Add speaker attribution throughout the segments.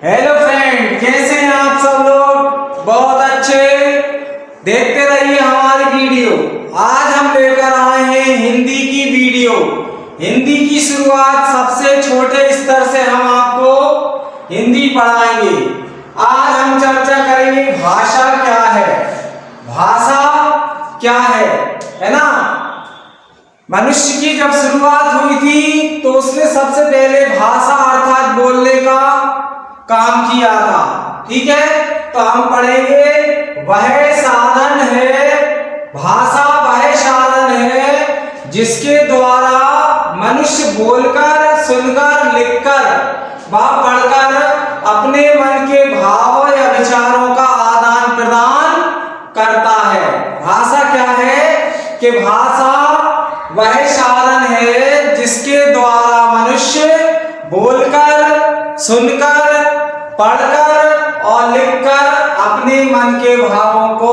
Speaker 1: Hello friend, कैसे हैं आप सब लोग? बहुत अच्छे। देखते रहिए हमारी वीडियो। आज हम लेकर आए हैं हिंदी की वीडियो। हिंदी की शुरुआत सबसे छोटे स्तर से हम आपको हिंदी पढ़ाएंगे। आज हम चर्चा करेंगे भाषा क्या है। भाषा क्या है ना? मनुष्य की जब शुरुआत हुई थी तो उसने सबसे पहले भाषा अर्थात बोलने का काम किया था। ठीक है, तो हम पढ़ेंगे वह साधन है, भाषा वह साधन है जिसके द्वारा मनुष्य बोलकर, सुनकर, लिखकर व पढ़कर अपने मन के भाव या विचारों का आदान प्रदान करता है। भाषा क्या है कि भाषा वह साधन है जिसके द्वारा मनुष्य बोलकर, सुनकर, पढ़कर और लिखकर अपने मन के भावों को,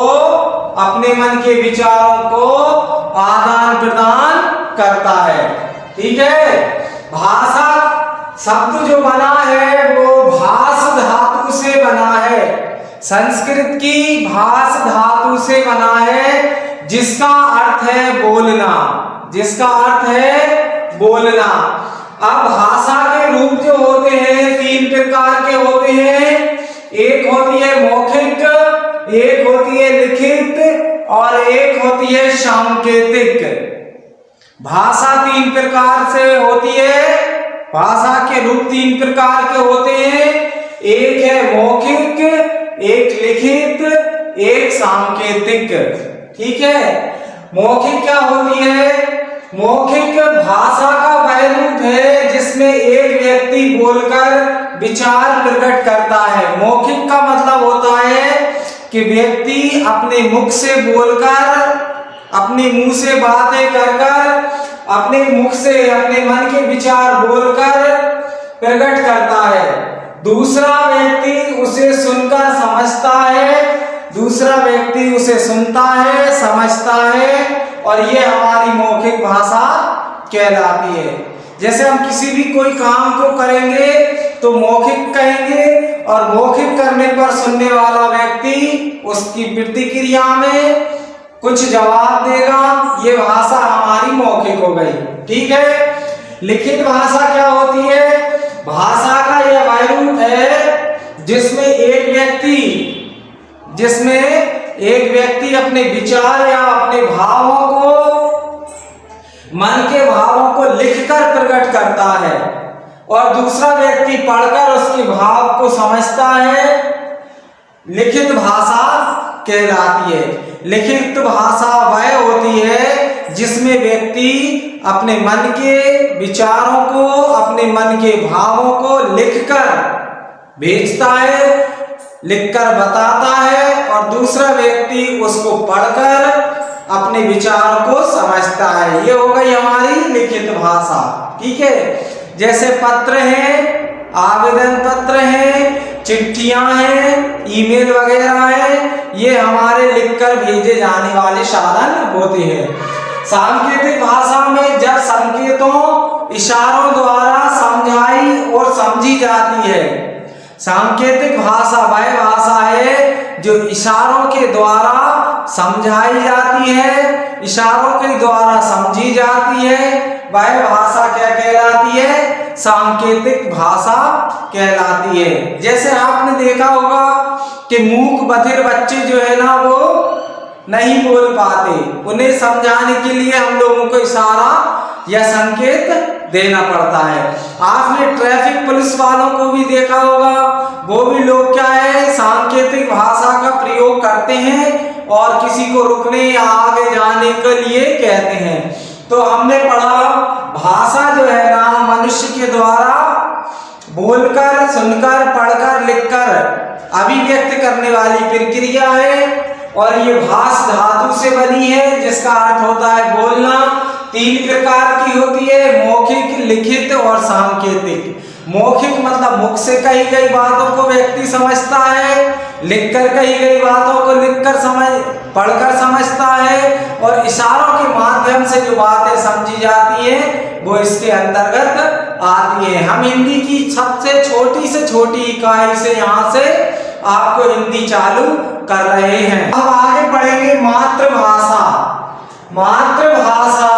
Speaker 1: अपने मन के विचारों को आदान प्रदान करता है। ठीक है, भाषा शब्द जो बना है वो भाष धातु से बना है। संस्कृत की भाष धातु से बना है जिसका अर्थ है बोलना, जिसका अर्थ है बोलना। अब भाषा के रूप जो होते हैं तीन प्रकार के होते हैं। एक होती है मौखिक, एक होती है लिखित और एक होती है सांकेतिक। भाषा तीन प्रकार से होती है। भाषा के रूप तीन प्रकार के होते हैं। एक है मौखिक, एक लिखित, एक सांकेतिक। ठीक है, मौखिक क्या होती है? मौखिक भाषा का वह रूप है जिसमें एक व्यक्ति बोलकर विचार प्रकट करता है। मौखिक का मतलब होता है कि व्यक्ति अपने मुख से बोलकर, अपने मुंह से बातें कर अपने मुख से अपने मन के विचार बोलकर प्रकट करता है। दूसरा व्यक्ति उसे सुनकर समझता है, दूसरा व्यक्ति उसे सुनता है, समझता है, और ये हमारी मौखिक भाषा कहलाती है। जैसे हम किसी भी कोई काम को करेंगे तो मौखिक कहेंगे और मौखिक करने पर सुनने वाला व्यक्ति उसकी प्रतिक्रिया में कुछ जवाब देगा। ये भाषा हमारी मौखिक हो गई। ठीक है, लिखित भाषा क्या होती है? भाषा का यह वह रूप है जिसमें एक व्यक्ति अपने विचार या अपने भावों को, मन के भावों को लिखकर प्रकट करता है और दूसरा व्यक्ति पढ़कर उसके भाव को समझता है। लिखित भाषा कहलाती है। लिखित भाषा वह होती है जिसमें व्यक्ति अपने मन के विचारों को, अपने मन के भावों को लिखकर भेजता है, लिखकर बताता है और दूसरा व्यक्ति उसको पढ़कर अपने विचारों को समझता है। ये हो गई हमारी लिखित भाषा। ठीक है, जैसे पत्र हैं, आवेदन पत्र हैं, चिट्ठियां हैं, ईमेल वगैरह हैं, ये हमारे लिखकर भेजे जाने वाले साधन होते हैं। सांकेतिक भाषा में जब संकेतों, इशारों द्वारा समझाई और समझी जाती है। सांकेतिक भाषा वह भाषा है जो इशारों के द्वारा समझाई जाती है, इशारों के द्वारा समझी जाती है। वह भाषा क्या कहलाती है? सांकेतिक भाषा कहलाती है। जैसे आपने देखा होगा कि मूक बधिर बच्चे जो है ना वो नहीं बोल पाते, उन्हें समझाने के लिए हम लोगों को इशारा या संकेत देना पड़ता है। आपने ट्रैफिक पुलिस वालों को भी देखा होगा, वो भी लोग क्या है सांकेतिक भाषा का प्रयोग करते हैं और किसी को रुकने या आगे जाने के लिए कहते हैं। तो हमने पढ़ा भाषा जो है ना मनुष्य के द्वारा बोलकर, सुनकर, पढ़कर, लिखकर अभिव्यक्त करने वाली प्रक्रिया है और ये भाष धातु से बनी है जिसका अर्थ होता है बोलना। तीन प्रकार की होती है, मौखिक, लिखित और सांकेतिक। मौखिक मतलब मुख से कही गई बातों को व्यक्ति समझता है लिखकर कही गई बातों को पढ़कर समझता है और इशारों के माध्यम से जो बातें समझी जाती हैं वो इसके अंतर्गत आती है। हम हिंदी की सबसे छोटी से छोटी इकाई से यहाँ से आपको हिंदी चालू कर रहे हैं। अब आगे पढ़ेंगे मातृभाषा। मातृभाषा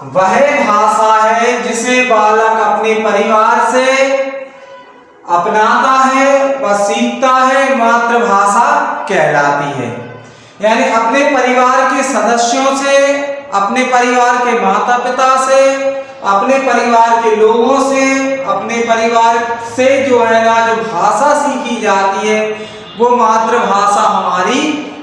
Speaker 1: वह भाषा है जिसे बालक अपने परिवार से अपनाता है व सीखता है, मातृभाषा कहलाती है। यानी अपने परिवार के सदस्यों से, अपने परिवार के माता पिता से, अपने परिवार के लोगों से, अपने परिवार से जो है ना जो भाषा सीखी जाती है वो मातृभाषा हमारी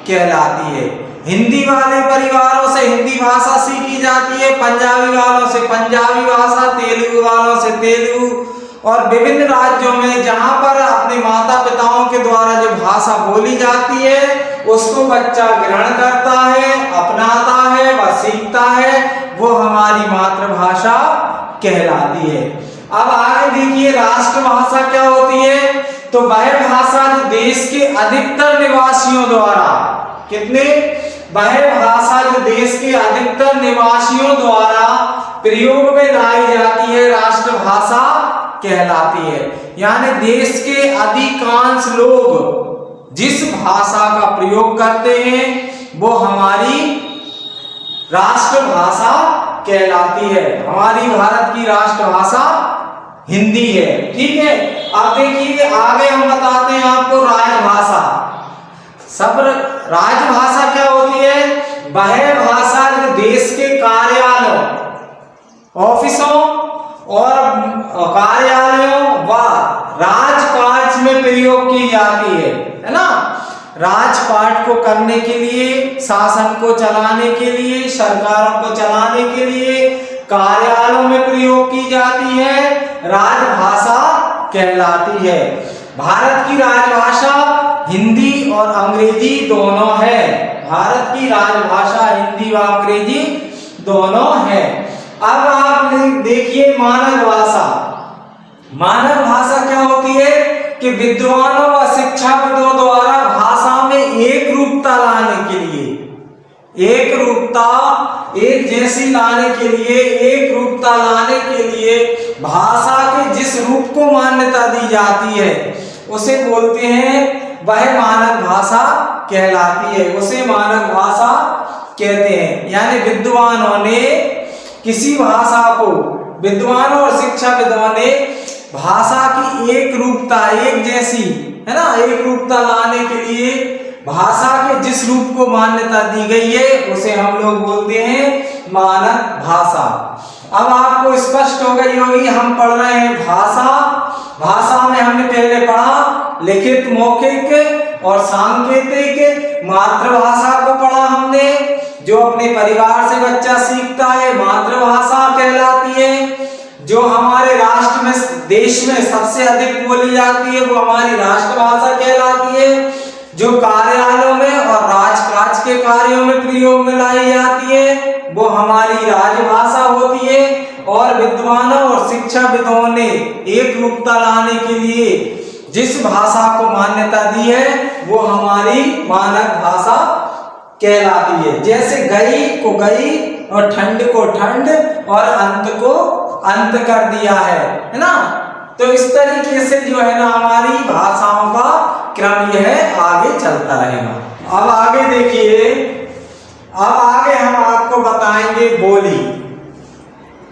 Speaker 1: कहलाती है। हिंदी वाले परिवारों से हिंदी भाषा सीखी जाती है, पंजाबी वालों से पंजाबी भाषा, तेलुगु वालों से तेलुगु, और विभिन्न राज्यों में जहां पर अपने माता पिताओं के द्वारा जो भाषा बोली जाती है उसको बच्चा ग्रहण करता है, अपनाता है व सीखता है, वो हमारी मातृभाषा कहलाती है। अब आगे देखिए राष्ट्रभाषा क्या होती है। तो वह भाषा जो देश के अधिकतर निवासियों द्वारा, वह भाषा जो देश के अधिकतर निवासियों द्वारा प्रयोग में लाई जाती है, राष्ट्रभाषा कहलाती है। यानी देश के अधिकांश लोग जिस भाषा का प्रयोग करते हैं वो हमारी राष्ट्रभाषा कहलाती है। हमारी भारत की राष्ट्रभाषा हिंदी है। ठीक है, अब देखिए आगे हम बताते हैं आपको राजभाषा। राजभाषा क्या होती है। वह भाषा जो देश के कार्यालयों, ऑफिसों और कार्यालयों व राजकाज में प्रयोग की जाती है ना। राजपाट को करने के लिए, शासन को चलाने के लिए, सरकारों को चलाने के लिए कार्यालयों में प्रयोग की जाती है, राजभाषा कहलाती है। भारत की राजभाषा हिंदी और अंग्रेजी दोनों है। भारत की राजभाषा हिंदी व अंग्रेजी दोनों है। अब आप देखिए मानक भाषा। मानक भाषा क्या होती है कि विद्वानों व शिक्षाविदों द्वारा भाषा में एक रूपता लाने के लिए, एक रूपता, एक जैसी लाने के लिए, एक रूपता लाने के लिए भाषा के जिस रूप को मान्यता दी जाती है उसे बोलते हैं, वह मानक भाषा कहलाती है, उसे मानक भाषा कहते हैं। यानी विद्वानों ने किसी भाषा को, विद्वानों और शिक्षाविदों ने भाषा की एक रूपता, एक जैसी है ना, एक रूपता लाने के लिए भाषा के जिस रूप को मान्यता दी गई है उसे हम लोग बोलते हैं मानक भाषा। अब आपको स्पष्ट हो गई होगी, हम पढ़ रहे हैं भाषा। भाषा में हमने पहले पढ़ा लिखित, मौखिक और सांकेतिक। मातृभाषा को पढ़ा हमने, जो अपने परिवार से बच्चा सीखता है, मातृभाषा कहलाती है। जो हमारे राष्ट्र में, देश में सबसे अधिक बोली जाती है वो हमारी राष्ट्रभाषा कहलाती है। जो कार्यालयों में और राजकाज के कार्यों में प्रयोग में लाई जाती है वो हमारी राजभाषा होती है। और विद्वानों और शिक्षाविदों ने एक रूपता लाने के लिए जिस भाषा को मान्यता दी है वो हमारी मानक भाषा कहलाती है। जैसे गई को गई और ठंड को ठंड और अंत को अंत कर दिया है ना। तो इस तरीके से जो है ना हमारी भाषाओं का क्रम यह आगे चलता रहेगा। अब आगे देखिए, अब आगे हम आपको बताएंगे बोली।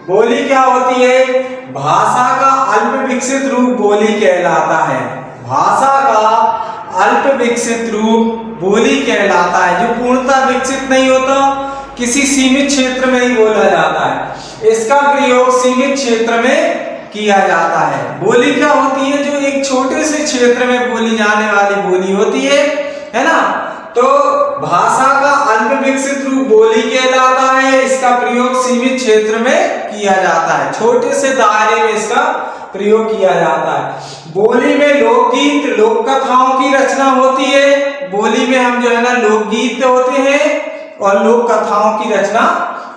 Speaker 1: बोली क्या होती है। भाषा का अल्प विकसित रूप बोली कहलाता है। भाषा का अल्प विकसित रूप बोली कहलाता है, जो पूर्णतः विकसित नहीं होता, किसी सीमित क्षेत्र में ही बोला जाता है। इसका प्रयोग सीमित क्षेत्र में किया जाता है। बोली क्या होती है, जो एक छोटे से क्षेत्र में बोली जाने वाली बोली होती है ना। तो भाषा का अल्प विकसित रूप बोली कहलाता है। इसका प्रयोग सीमित क्षेत्र में किया जाता है, छोटे से दायरे में इसका प्रयोग किया जाता है। बोली में लोकगीत, लोक कथाओं की रचना होती है। बोली में हम जो है ना लोकगीत होते हैं और लोक कथाओं की रचना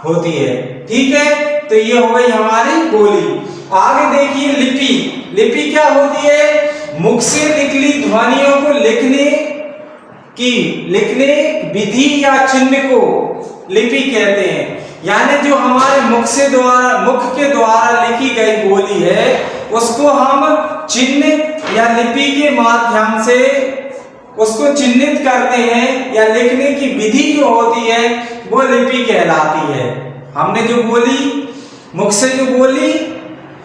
Speaker 1: होती है। ठीक है, तो ये हो गई हमारी बोली। आगे देखिए लिपि। लिपि क्या होती है। मुख से निकली ध्वनियों को लिखने की लिखने विधि या चिन्ह को लिपि कहते हैं। यानी जो हमारे मुख के द्वारा लिखी गई बोली है उसको हम चिन्ह या लिपि के माध्यम से उसको चिन्हित करते हैं, या लिखने की विधि जो होती है वो लिपि कहलाती है। हमने जो बोली, मुख से जो बोली,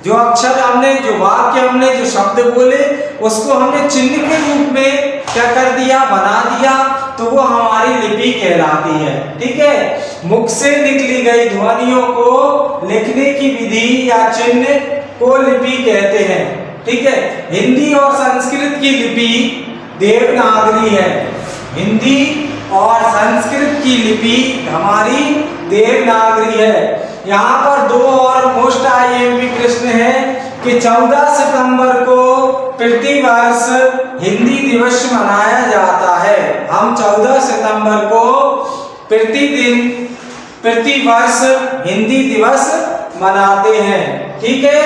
Speaker 1: जो अक्षर हमने, जो वाक्य हमने, जो शब्द बोले, उसको हमने चिन्ह के रूप में क्या कर दिया, बना दिया, तो वो हमारी लिपि कहलाती है। ठीक है, मुख से निकली गई ध्वनियों को लिखने की विधि या चिन्ह को लिपि कहते हैं। ठीक है, हिंदी और संस्कृत की लिपि देवनागरी है। हिंदी और संस्कृत की लिपि हमारी देवनागरी है। यहाँ पर दो और मोस्ट आईएमपी प्रश्न है कि 14 सितंबर को प्रतिवर्ष हिंदी दिवस मनाया जाता है। हम 14 सितंबर को प्रतिवर्ष हिंदी दिवस मनाते हैं। ठीक है,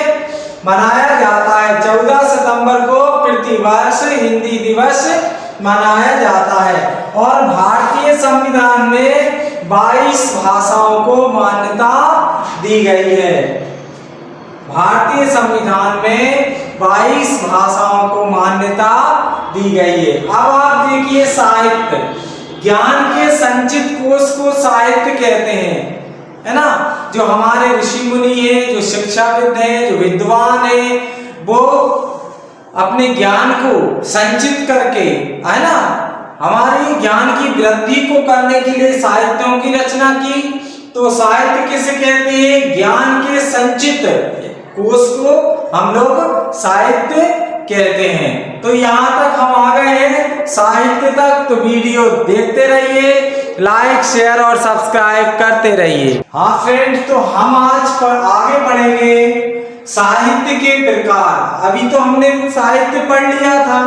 Speaker 1: मनाया जाता है 14 सितंबर को प्रतिवर्ष हिंदी दिवस मनाया जाता है। और भारतीय संविधान में 22 भाषाओं को मान्यता दी गई है। भारतीय संविधान में 22 भाषाओं को मान्यता दी गई है। अब आप देखिए साहित्य, ज्ञान के संचित कोश को साहित्य कहते हैं, है ना। जो हमारे ऋषि मुनि हैं, जो शिक्षाविद हैं, जो विद्वान हैं, वो अपने ज्ञान को संचित करके, है ना, हमारी ज्ञान की वृद्धि को करने के लिए साहित्यों की रचना की। तो साहित्य किसे कहते हैं, ज्ञान के संचित कोश को हम लोग साहित्य कहते हैं। तो यहाँ तक हम आ गए हैं साहित्य तक। तो वीडियो देखते रहिए, लाइक शेयर और सब्सक्राइब करते रहिए। हाँ फ्रेंड्स, तो हम आज आगे बढ़ेंगे साहित्य के प्रकार। अभी तो हमने साहित्य पढ़ लिया था,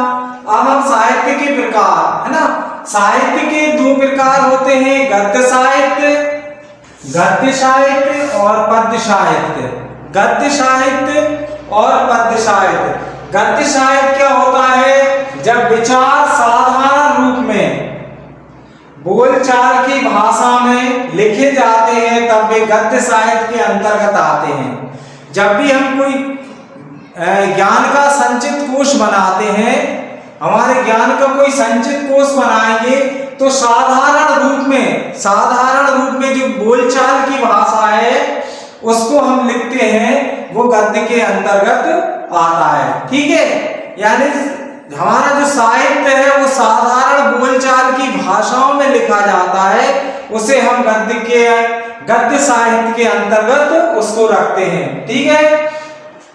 Speaker 1: अब हम साहित्य के प्रकार, है ना। साहित्य के दो प्रकार होते हैं, गद्य साहित्य और पद्य साहित्य। गद्य साहित्य और पद्य साहित्य। गद्य साहित्य क्या होता है, जब विचार साधारण रूप में बोलचाल की भाषा में लिखे जाते हैं तब वे गद्य साहित्य के अंतर्गत आते हैं। जब भी हम कोई ज्ञान का संचित कोश बनाते हैं, हमारे ज्ञान का कोई संचित कोश बनाएंगे तो साधारण रूप में जो बोलचाल की भाषा है उसको हम लिखते हैं, वो गद्य के अंतर्गत आता है। ठीक है, यानी हमारा जो साहित्य है वो साधारण बोलचाल की भाषाओं में लिखा जाता है, उसे हम गद्य साहित्य के अंतर्गत उसको रखते हैं। ठीक है,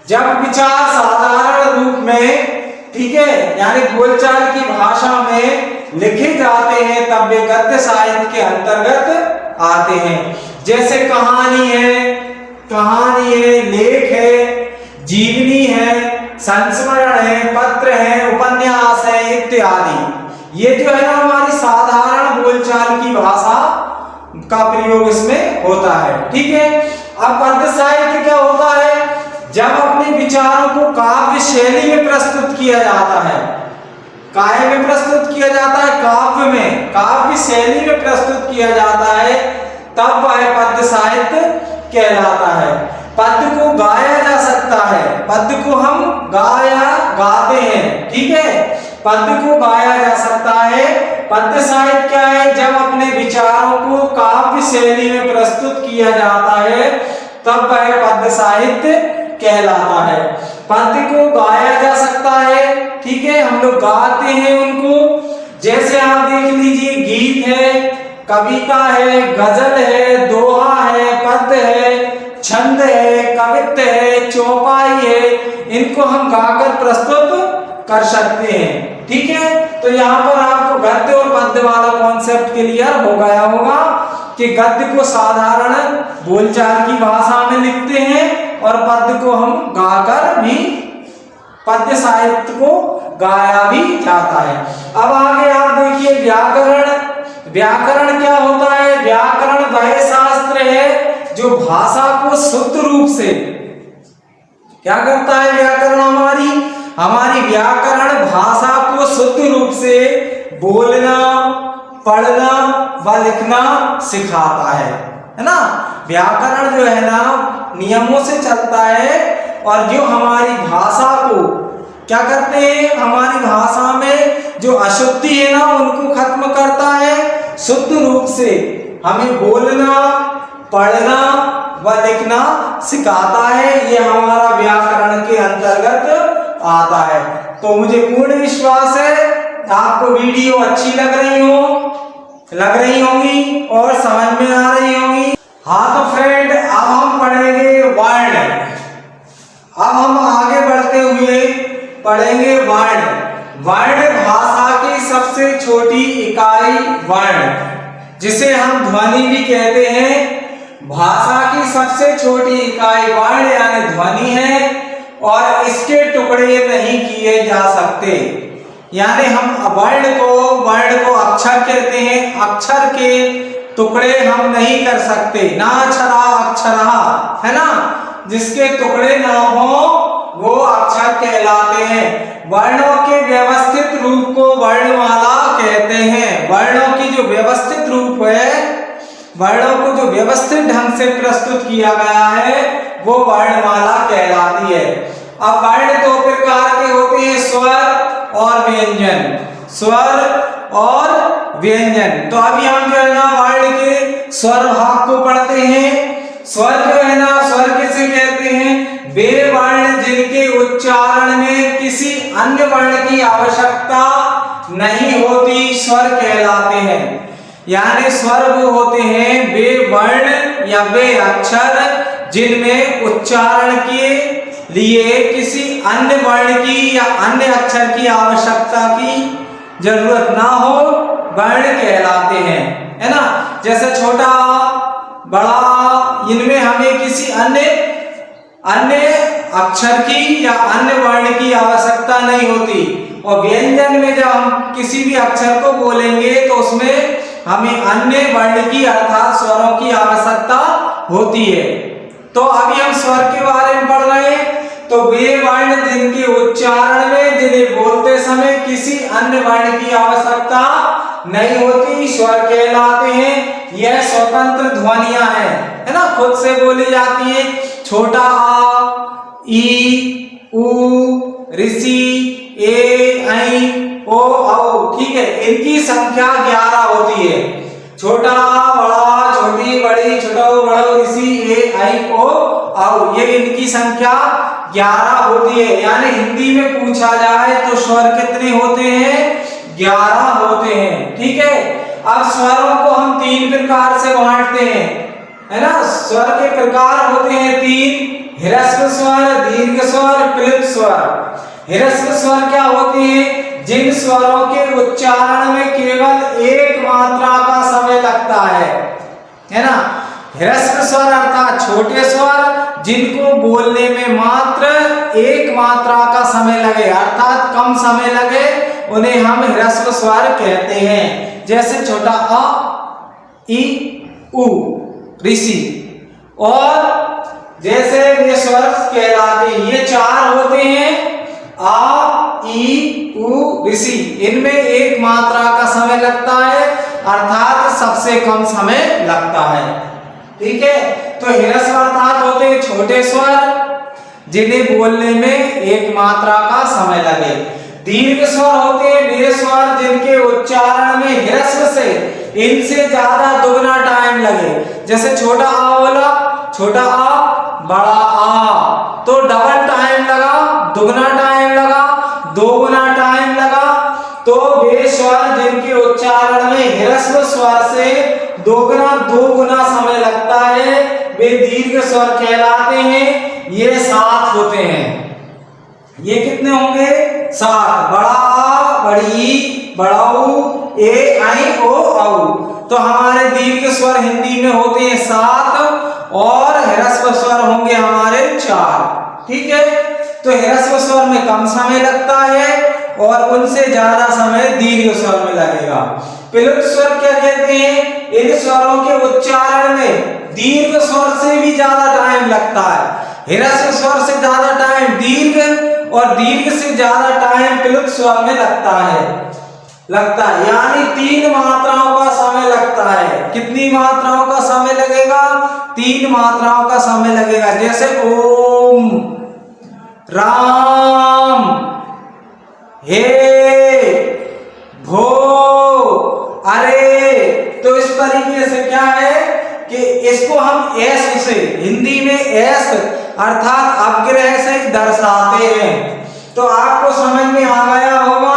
Speaker 1: जब विचार साधारण रूप में, ठीक है, यानी बोलचाल की भाषा में लिखे जाते हैं तब वे गद्य साहित्य के अंतर्गत आते हैं। जैसे कहानी है, लेख है, जीवनी है, संस्मरण है, पत्र है, उपन्यास है इत्यादि। ये जो है ना हमारी साधारण बोलचाल की भाषा का प्रयोग इसमें होता है। ठीक है, अब पद्य साहित्य क्या होता है, जब अपने विचारों को काव्य शैली में प्रस्तुत किया जाता है। काय में प्रस्तुत किया जाता है, काव्य शैली में प्रस्तुत किया जाता है, तब वह पद्य साहित्य कहलाता है। पद्य को गाया जा सकता है, पद्य को हम गाते हैं। ठीक है, पद्य को गाया जा सकता है। पद्य साहित्य क्या है, जब अपने विचारों को काव्य शैली में प्रस्तुत किया जाता है तब वह पद्य साहित्य कहलाता है। पद्य को गाया जा सकता है, ठीक है, हम लोग गाते हैं उनको। जैसे आप देख लीजिए, गीत है, कविता है, गजल है, दोहा है, पद्य है, छंद है, कवित्व है, चौपाई है, इनको हम गाकर प्रस्तुत कर सकते हैं। ठीक है, तो यहाँ पर आपको गद्य और पद्य वाला कॉन्सेप्ट क्लियर हो गया होगा कि गद्य को साधारण बोलचाल की भाषा में लिखते हैं और पद्य को हम गाकर भी, पद्य साहित्य को गाया भी जाता है। अब आगे आप देखिए व्याकरण क्या होता है। व्याकरण वह शास्त्र है जो भाषा को शुद्ध रूप से क्या करता है। व्याकरण हमारी व्याकरण भाषा को शुद्ध रूप से बोलना, पढ़ना व लिखना सिखाता है ना। व्याकरण जो है ना नियमों से चलता है और जो हमारी भाषा को क्या करते हैं, हमारी भाषा में जो अशुद्धि है ना उनको खत्म करता है, शुद्ध रूप से हमें बोलना पढ़ना व लिखना सिखाता है। ये हमारा व्याकरण के अंतर्गत आता है। तो मुझे पूर्ण विश्वास है आपको वीडियो अच्छी लग रही होंगी और समझ में आ रही होंगी। हाँ तो फ्रेंड अब हम पढ़ेंगे वर्ण। अब हम आगे बढ़ते हुए पढ़ेंगे वर्ण। वर्ण भाषा की सबसे छोटी इकाई वर्ण, जिसे हम ध्वनि भी कहते हैं। भाषा की सबसे छोटी इकाई वर्ण यानी ध्वनि है और इसके टुकड़े नहीं किए जा सकते। यानी हम वर्ण को अक्षर कहते हैं, अक्षर के टुकड़े हम नहीं कर सकते। ना अक्षरा अक्षरा है ना, जिसके टुकड़े ना हो वो अक्षर कहलाते हैं। वर्णों के व्यवस्थित रूप को वर्णमाला कहते हैं। वर्णों की जो व्यवस्थित रूप है, वर्णों को जो व्यवस्थित ढंग से प्रस्तुत किया गया है वो वर्णमाला कहलाती है। अब वर्ण दो प्रकार के होते हैं, स्वर और व्यंजन। स्वर और व्यंजन। तो अभी हम जो है ना वर्ण के स्वर भाग को पढ़ते हैं। स्वर जो है ना, स्वर किसे कहते हैं? वे वर्ण जिनके उच्चारण में किसी अन्य वर्ण की आवश्यकता नहीं होती स्वर कहलाते हैं। यानी स्वर वो होते हैं वे वर्ण या वे अक्षर जिनमें उच्चारण के लिए किसी अन्य वर्ण की या अन्य अक्षर की आवश्यकता की जरूरत ना हो, वर्ण कहलाते हैं, है ना। जैसे छोटा बड़ा, इनमें हमें किसी अन्य अक्षर की या अन्य वर्ण की आवश्यकता नहीं होती। और व्यंजन में जब हम किसी भी अक्षर को बोलेंगे तो उसमें हमें अन्य वर्ण की अर्थात स्वरों की आवश्यकता होती है। तो अभी हम स्वर के बारे में पढ़ रहे हैं। तो वे वर्ण जिनके उच्चारण में, जिन्हें बोलते समय किसी अन्य वर्ण की आवश्यकता नहीं होती, स्वर कहलाते हैं। यह स्वतंत्र ध्वनियां हैं, है ना, खुद से बोली जाती है। छोटा आ, ई, उ, ऋषि, ए, ऐ, ओ, औ, ठीक है। इनकी संख्या 11 होती है। छोटा बड़ा, छोटी बड़ी, छोटो बड़ो, ऋषि, ए, ऐ, ओ, औ, ये इनकी संख्या 11 होती है। यानी हिंदी में पूछा जाए तो स्वर कितने होते हैं? 11 होते हैं, ठीक है। अब स्वरों को हम 3 प्रकार से बांटते हैं, है ना। स्वर के प्रकार होते हैं 3: ह्रस्व स्वर, दीर्घ स्वर, प्लुत स्वर। ह्रस्व स्वर क्या होते हैं? जिन स्वरों के उच्चारण में केवल एक मात्रा का समय लगता है ना। ह्रस्व स्वर अर्थात छोटे स्वर जिनको बोलने में मात्र एक मात्रा का समय लगे अर्थात कम समय लगे, उन्हें हम ह्रस्व स्वर कहते हैं। जैसे छोटा अ, ई, उ, ऋषि। और जैसे वे स्वर कहलाते हैं, ये 4 होते हैं, आ, ई, उ, ऋषि। इनमें एक मात्रा का समय लगता है अर्थात सबसे कम समय लगता है, ठीक है। तो ह्रस्व अर्थात होते हैं छोटे स्वर जिन्हें बोलने में एक मात्रा का समय लगे। दीर्घ स्वर होते हैं वे स्वर जिनके उच्चारण में ह्रस्व से इनसे ज्यादा दुगना टाइम लगे। जैसे छोटा आ बोला, छोटा आ, बड़ा आ, तो डबल टाइम लगा, दुगना टाइम लगा, दोगुना टाइम लगा। तो वे स्वर जिनके उच्चारण में ह्रस्व स्वर से दो गुना समय लगता है वे दीर्घ स्वर कहलाते हैं। ये 7 होते हैं। ये कितने होंगे? 7। बड़ा आ, बड़ी, बड़ाऊ, ए, ऐ, ओ, औ। तो हमारे दीर्घ स्वर हिंदी में होते हैं 7 और ह्रस्व स्वर होंगे हमारे 4, ठीक है। तो ह्रस्व स्वर में कम समय लगता है और उनसे ज्यादा समय दीर्घ स्वर में लगेगा। प्लुत स्वर क्या कहते हैं? इन स्वरों के उच्चारण में दीर्घ स्वर से भी ज्यादा टाइम लगता है। ह्रस्व स्वर से ज्यादा टाइम दीर्घ और दीर्घ से ज्यादा टाइम प्लुत स्वर में लगता है। लगता है, यानी 3 मात्राओं का समय लगता है। कितनी मात्राओं का समय लगेगा? 3 मात्राओं का समय लगेगा। जैसे ओम, राम, हे, भो, अरे। तो इस तरीके से क्या है कि इसको हम एस से, हिंदी में एस अर्थात अपग्रह से दर्शाते हैं। तो आपको समझ में आ गया होगा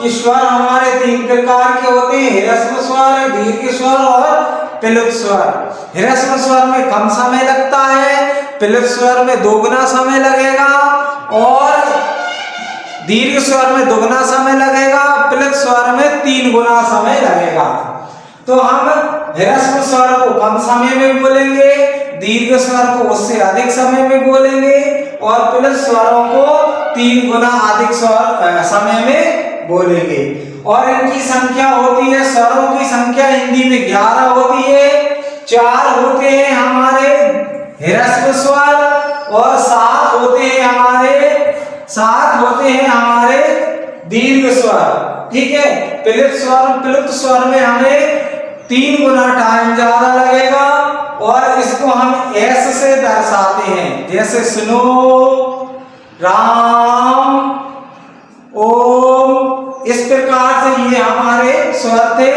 Speaker 1: कि स्वर हमारे 3 प्रकार के होते हैं, ह्रस्व स्वर, दीर्घ स्वर और प्लुत स्वर। ह्रस्व स्वर में कम समय लगता है, प्लुत स्वर में 2 गुना समय लगेगा और दीर्घ स्वर में 2 गुना समय लगेगा, प्लुत स्वर में 3 गुना समय लगेगा। तो हम ह्रस्व स्वर को कम समय में बोलेंगे, दीर्घ स्वर को उससे अधिक समय में बोलेंगे और प्लुत स्वरों को 3 गुना अधिक समय में बोलेंगे। और इनकी संख्या होती है, स्वरों की संख्या हिंदी में 11 होती है। 4 होते हैं हमारे ह्रस्व स्वर और 7 होते हैं हमारे दीर्घ स्वर। ठीक है, प्लुत स्वर में हमें 3 गुना टाइम ज्यादा लगेगा और इसको हम एस से दर्शाते हैं। जैसे सुनो, राम, ओम, इस प्रकार से ये हमारे स्वर थे।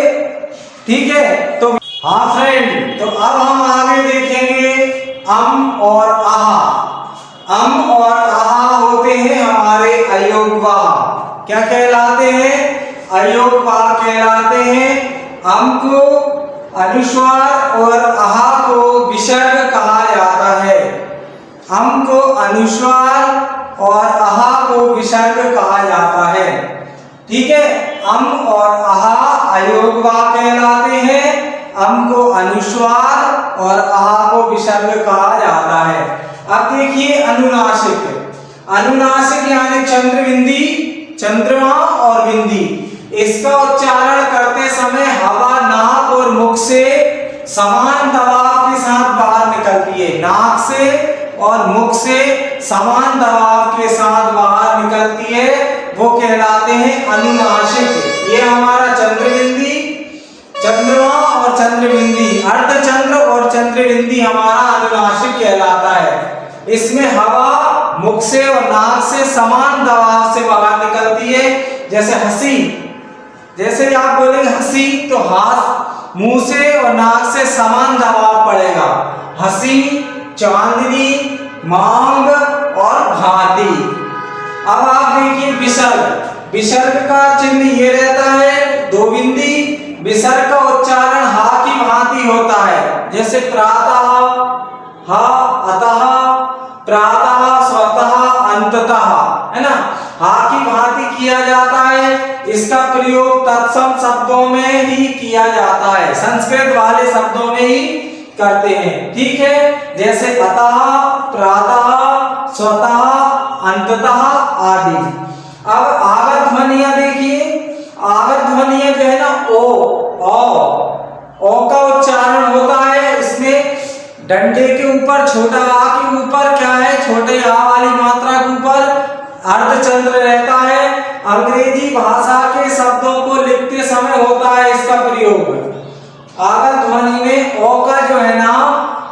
Speaker 1: ठीक है, तो हाँ फ्रेंड, तो अब हम आगे देखेंगे अम और आहा। अम और आहा होते हैं हमारे अयोगवाह। क्या कहलाते हैं? अयोगवाह कहलाते हैं। अम को अनुस्वार और आहा को विसर्ग कहा जाता है। अम को अनुस्वार और आहा को विसर्ग कहा जाता है। ठीक है, अम और आहा अयोगवाह कहलाते हैं। अम को अनुस्वार और आहा को विसर्ग कहा जाता है। अब देखिए अनुनासिक। अनुनासिक यानी चंद्रबिंदी, चंद्रमा और बिंदी। इसका उच्चारण करते समय हवा नाक और मुख से समान दबाव के साथ बाहर निकलती है। नाक से और मुख से समान दबाव के साथ बाहर निकलती है, वो कहलाते हैं अनुनासिक। ये हमारा चंद्रबिंदी, चंद्रमा और चंद्रबिंदी, अर्धचंद्र और चंद्रबिंदी हमारा अनुनासिक कहलाता है। इसमें हवा मुख से और नाक से समान दबाव से बाहर निकलती है। जैसे हंसी, जैसे आप बोलेंगे हंसी तो हाथ मुंह से और नाक से समान दबाव पड़ेगा। हंसी, चांदनी, मांग और भांति। अब आप देखिए विसर्ग। विसर्ग का चिन्ह ये रहता है 2 बिंदी। विसर्ग का उच्चारण हा की भांति होता है। जैसे प्रातः, हा, अतः, प्रातः, स्वतः, अंततः, है ना, हा की भांति किया जाता है। इसका प्रयोग तत्सम शब्दों में ही किया जाता है, संस्कृत वाले शब्दों में ही करते हैं। ठीक है, जैसे अतः, प्रातः, स्वतः, अंततः आदि। अब आगत ध्वनियां देखिए। आगत ध्वनियां जो है ना ओ का उच्चारण होता है। इसमें डंडे के ऊपर छोटा आ के ऊपर क्या है, छोटे आ वाली मात्रा के ऊपर अर्धचंद्र रहता है। अंग्रेजी भाषा के शब्दों को लिखते समय होता है इसका प्रयोग। आगत ध्वनि में ओ का जो है ना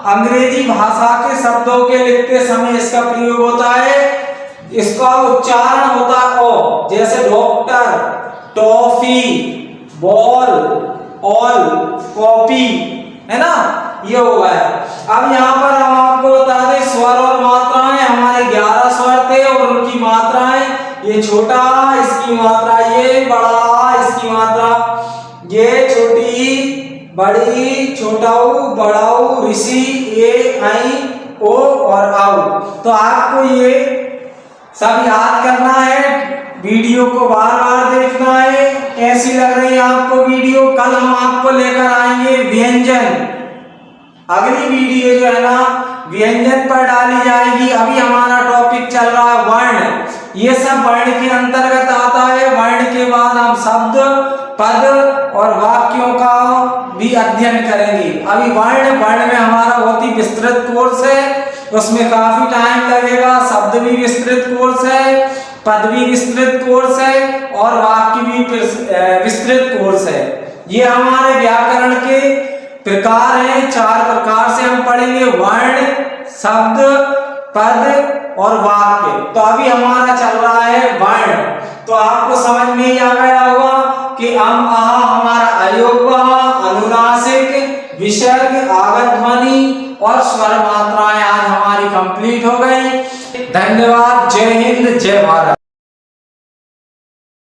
Speaker 1: अंग्रेजी भाषा के शब्दों के लिखते समय इसका प्रयोग होता है। इसका उच्चारण होता है ओ। जैसे doctor, toffee, ball, all, copy, है ना, ये हुआ है। अब यहाँ पर हम आपको बता दें स्वर और मात्राएं। हमारे 11 स्वर थे और उनकी मात्राएं, ये छोटा, इसकी मात्रा ये, बड़ा, इसकी मात्रा ये, छोटी, बड़ी, छोटाऊ, बड़ाऊ, ऋषि, ए, आई, ओ और आउ। तो आपको ये सब याद करना है, वीडियो को बार बार देखना है। कैसी लग रही है आपको वीडियो? कल हम आपको लेकर आएंगे व्यंजन। अगली वीडियो जो है ना व्यंजन पर डाली जाएगी। अभी हमारा टॉपिक चल रहा है वर्ण। ये सब वर्ण के अंतर्गत आता है। वर्ण के बाद हम शब्द, पद और वाक्यों का भी अध्ययन करेंगे। अभी वर्ण में हमारा बहुत ही विस्तृत कोर्स है, उसमें काफी टाइम लगेगा। शब्द भी विस्तृत कोर्स है, पद भी विस्तृत कोर्स है और वाक्य भी विस्तृत कोर्स है। ये हमारे व्याकरण के प्रकार हैं, 4 प्रकार से हम पढ़ेंगे, वर्ण, शब्द, पद और वाक्य। तो अभी हमारा चल रहा है वर्ण। तो आपको समझ में ही आ गया होगा कि अम आहा हमारा अयोग्य, अनुनासिक, विसर्ग, आगत ध्वनि और स्वर मात्राएं आज हमारी कंप्लीट हो गई। धन्यवाद। जय हिंद, जय भारत।